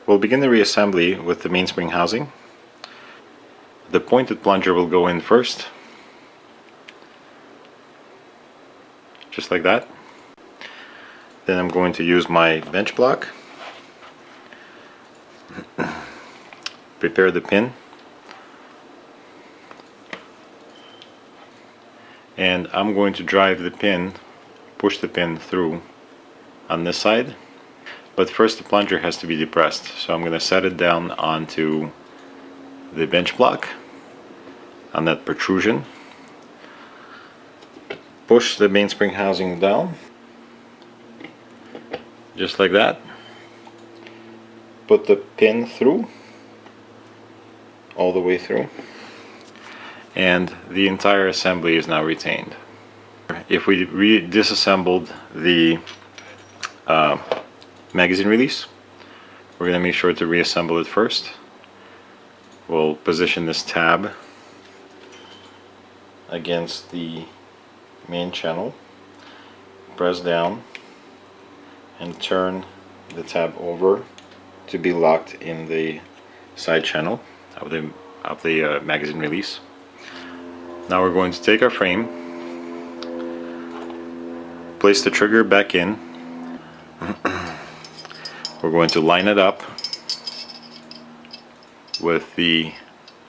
We'll begin the reassembly with the mainspring housing. The pointed plunger will go in first, just like that. Then I'm going to use my bench block, prepare the pin, and I'm going to drive the pin, push the pin through on this side. But first the plunger has to be depressed, so I'm going to set it down onto the bench block on that protrusion. Push the mainspring housing down, just like that. Put the pin through, all the way through, and the entire assembly is now retained. If we disassembled the magazine release, we're going to make sure to reassemble it first. We'll position this tab against the main channel, press down, and turn the tab over to be locked in the side channel of the magazine release. Now we're going to take our frame, place the trigger back in. We're going to line it up with the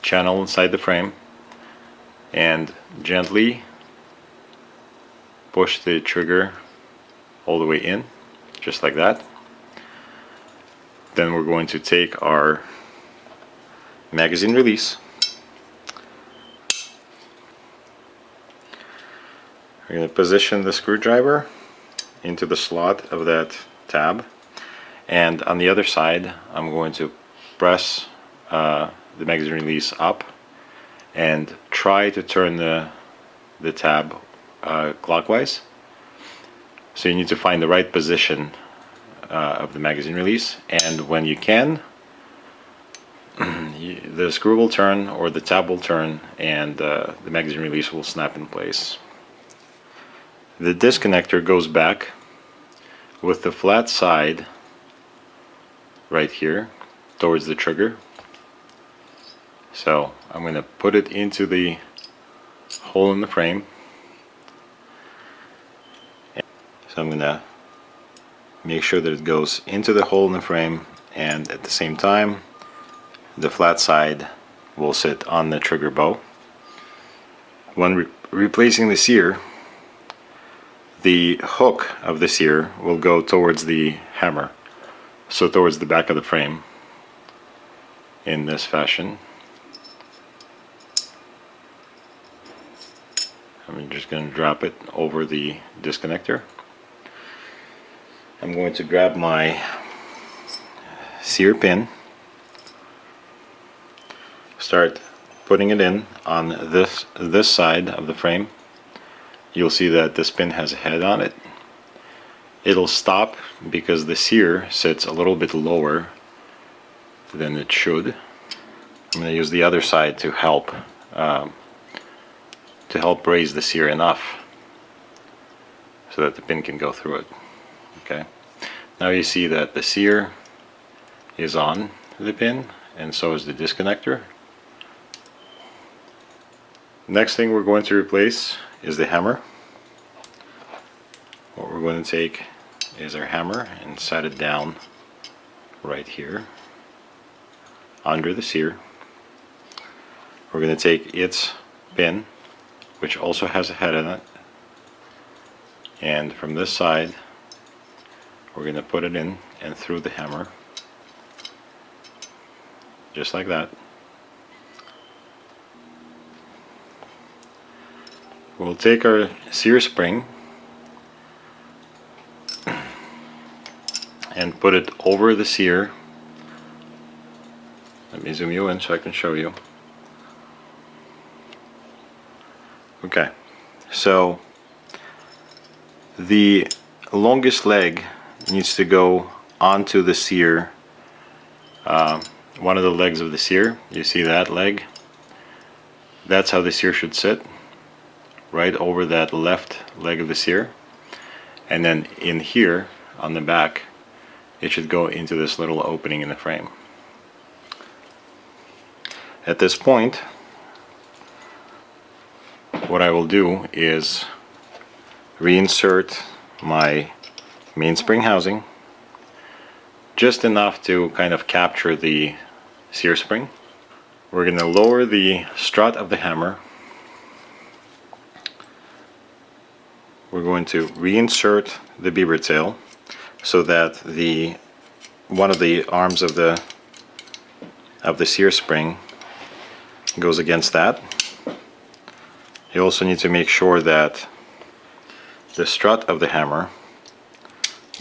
channel inside the frame and gently push the trigger all the way in, just like that. Then we're going to take our magazine release. We're going to position the screwdriver into the slot of that tab, and on the other side I'm going to press the magazine release up and try to turn the tab clockwise. So you need to find the right position of the magazine release, and when you can, the screw will turn or the tab will turn, and the magazine release will snap in place. The disconnector goes back with the flat side right here towards the trigger. So I'm going to put it into the hole in the frame. So I'm going to make sure that it goes into the hole in the frame, and at the same time the flat side will sit on the trigger bow. When replacing the sear, the hook of the sear will go towards the hammer, so towards the back of the frame, in this fashion. I'm just going to drop it over the disconnector. I'm going to grab my sear pin, start putting it in on this side of the frame. You'll see that this pin has a head on it. It'll stop because the sear sits a little bit lower than it should. I'm going to use the other side to help raise the sear enough so that the pin can go through it. Okay. Now you see that the sear is on the pin, and so is the disconnector. Next thing we're going to replace is the hammer. What we're going to take is our hammer and set it down right here under the sear. We're going to take its pin, which also has a head on it, and from this side we're going to put it in and through the hammer, just like that. We'll take our sear spring and put it over the sear. Let me zoom you in so I can show you. Okay, so the longest leg needs to go onto the sear, one of the legs of the sear. You see that leg? That's how the sear should sit, right over that left leg of the sear. And then in here on the back it should go into this little opening in the frame. At this point, what I will do is reinsert my mainspring housing, just enough to kind of capture the sear spring. We're going to lower the strut of the hammer. We're going to reinsert the beaver tail so that one of the arms of the sear spring goes against that. You also need to make sure that the strut of the hammer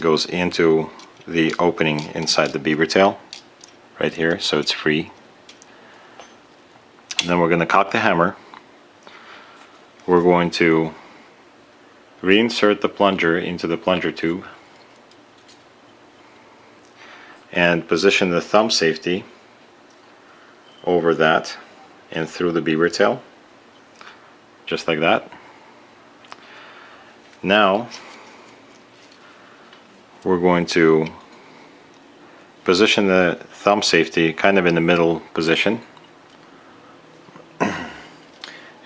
goes into the opening inside the beaver tail right here, so it's free. And then we're going to cock the hammer. We're going to reinsert the plunger into the plunger tube and position the thumb safety over that and through the beaver tail, just like that. Now we're going to position the thumb safety kind of in the middle position,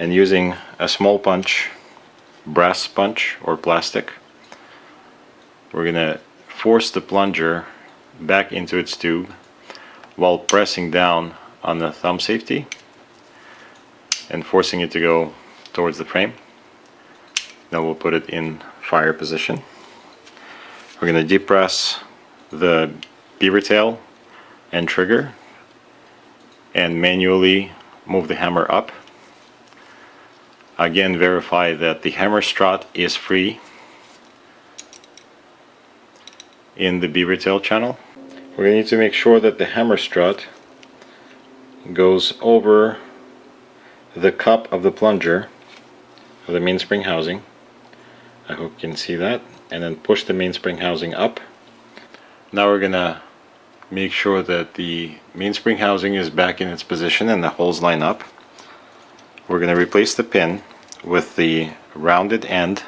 and using a small punch, brass punch or plastic, we're going to force the plunger back into its tube while pressing down on the thumb safety and forcing it to go towards the frame. Now we'll put it in fire position. We're going to depress the beaver tail and trigger and manually move the hammer up. Again, verify that the hammer strut is free in the beaver tail channel. We're going to need to make sure that the hammer strut goes over the cup of the plunger of the mainspring housing. I hope you can see that. And then push the mainspring housing up. Now we're going to make sure that the mainspring housing is back in its position and the holes line up. We're going to replace the pin with the rounded end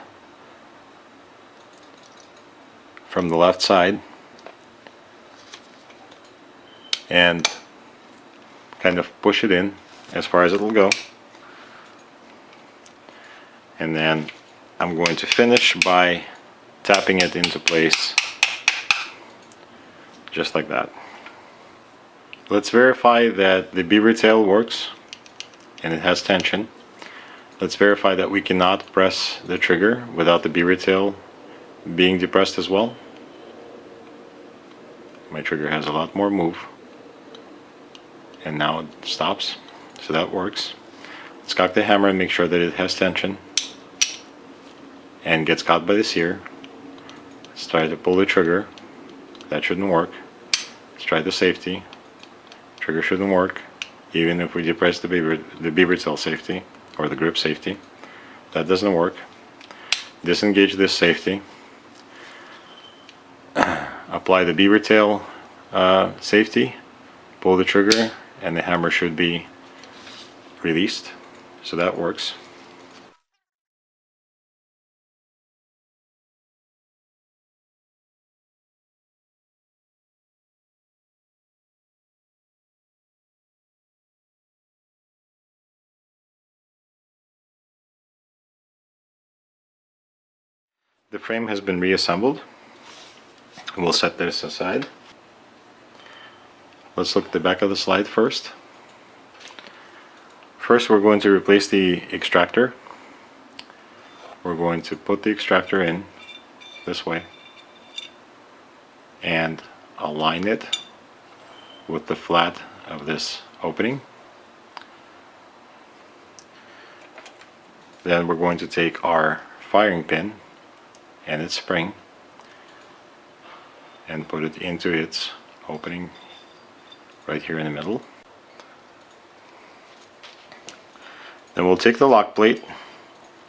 from the left side and kind of push it in as far as it will go. And then I'm going to finish by tapping it into place just like that. Let's verify that the beaver tail works and it has tension. Let's verify that we cannot press the trigger without the beaver tail being depressed as well. My trigger has a lot more move, and now it stops, so that works. Let's cock the hammer and make sure that it has tension and gets caught by the sear. Let's try to pull the trigger. That shouldn't work. Let's try the safety. Trigger shouldn't work, even if we depress the beaver tail safety or the grip safety. That doesn't work. Disengage this safety. Apply the beaver tail safety. Pull the trigger, and the hammer should be released. So that works. The frame has been reassembled. We'll set this aside. Let's look at the back of the slide first. First, we're going to replace the extractor. We're going to put the extractor in this way and align it with the flat of this opening. Then we're going to take our firing pin and its spring and put it into its opening right here in the middle. Then we'll take the lock plate,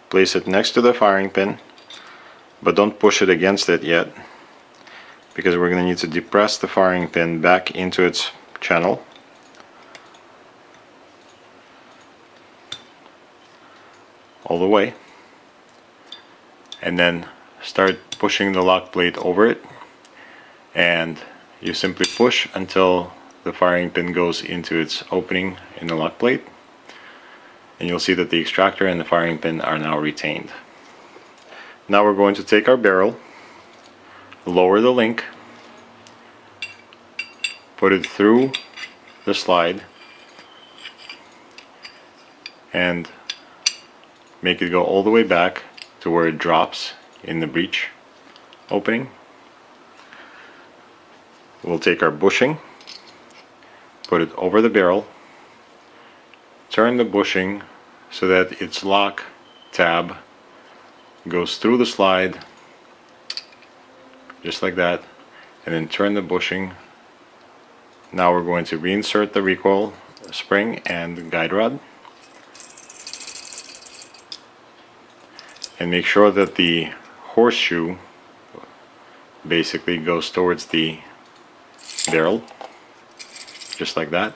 place it next to the firing pin, but don't push it against it yet, because we're going to need to depress the firing pin back into its channel. All the way, and then start pushing the lock plate over it and you simply push until the firing pin goes into its opening in the lock plate, and you'll see that the extractor and the firing pin are now retained. Now we're going to take our barrel, lower the link, put it through the slide, and make it go all the way back to where it drops in the breech opening. We'll take our bushing, put it over the barrel, turn the bushing so that its lock tab goes through the slide, just like that, and then turn the bushing. Now we're going to reinsert the recoil spring and the guide rod, and make sure that the horseshoe basically goes towards the barrel, just like that.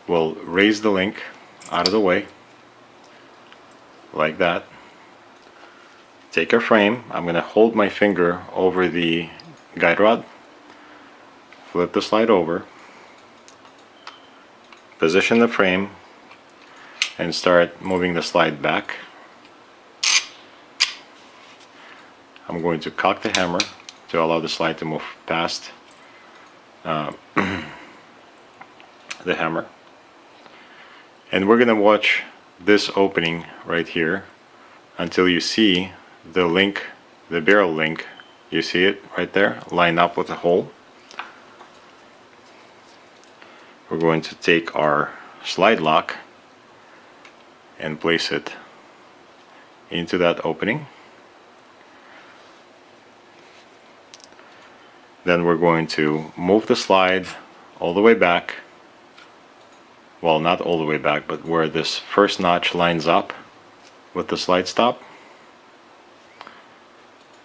We'll raise the link out of the way, like that. Take our frame. I'm going to hold my finger over the guide rod, flip the slide over, position the frame, and start moving the slide back. I'm going to cock the hammer to allow the slide to move past the hammer. And we're going to watch this opening right here until you see the link, the barrel link, you see it right there, line up with the hole. We're going to take our slide lock and place it into that opening. Then we're going to move the slide all the way back. Well, not all the way back, but where this first notch lines up with the slide stop.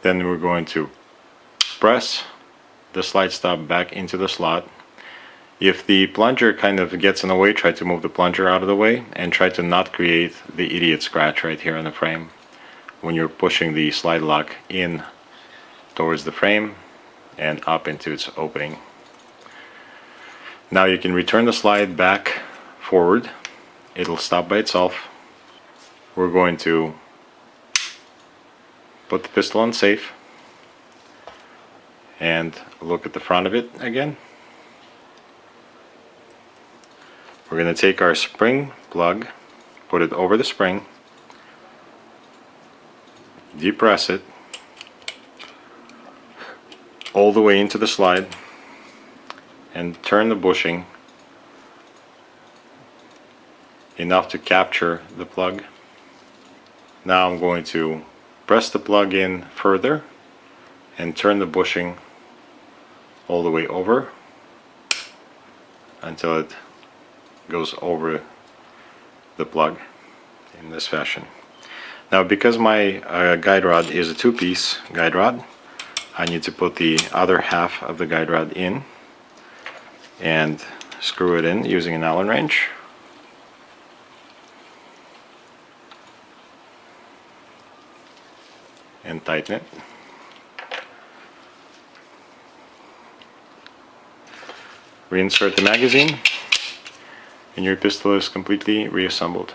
Then we're going to press the slide stop back into the slot. If the plunger kind of gets in the way, try to move the plunger out of the way and try to not create the idiot scratch right here on the frame when you're pushing the slide lock in towards the frame and up into its opening. Now you can return the slide back forward. It'll stop by itself. We're going to put the pistol on safe and look at the front of it again. We're going to take our spring plug, put it over the spring, depress it all the way into the slide, and turn the bushing enough to capture the plug. Now I'm going to press the plug in further and turn the bushing all the way over until it goes over the plug in this fashion. Now, because my guide rod is a two-piece guide rod, I need to put the other half of the guide rod in and screw it in using an Allen wrench. And tighten it. Reinsert the magazine, and your pistol is completely reassembled.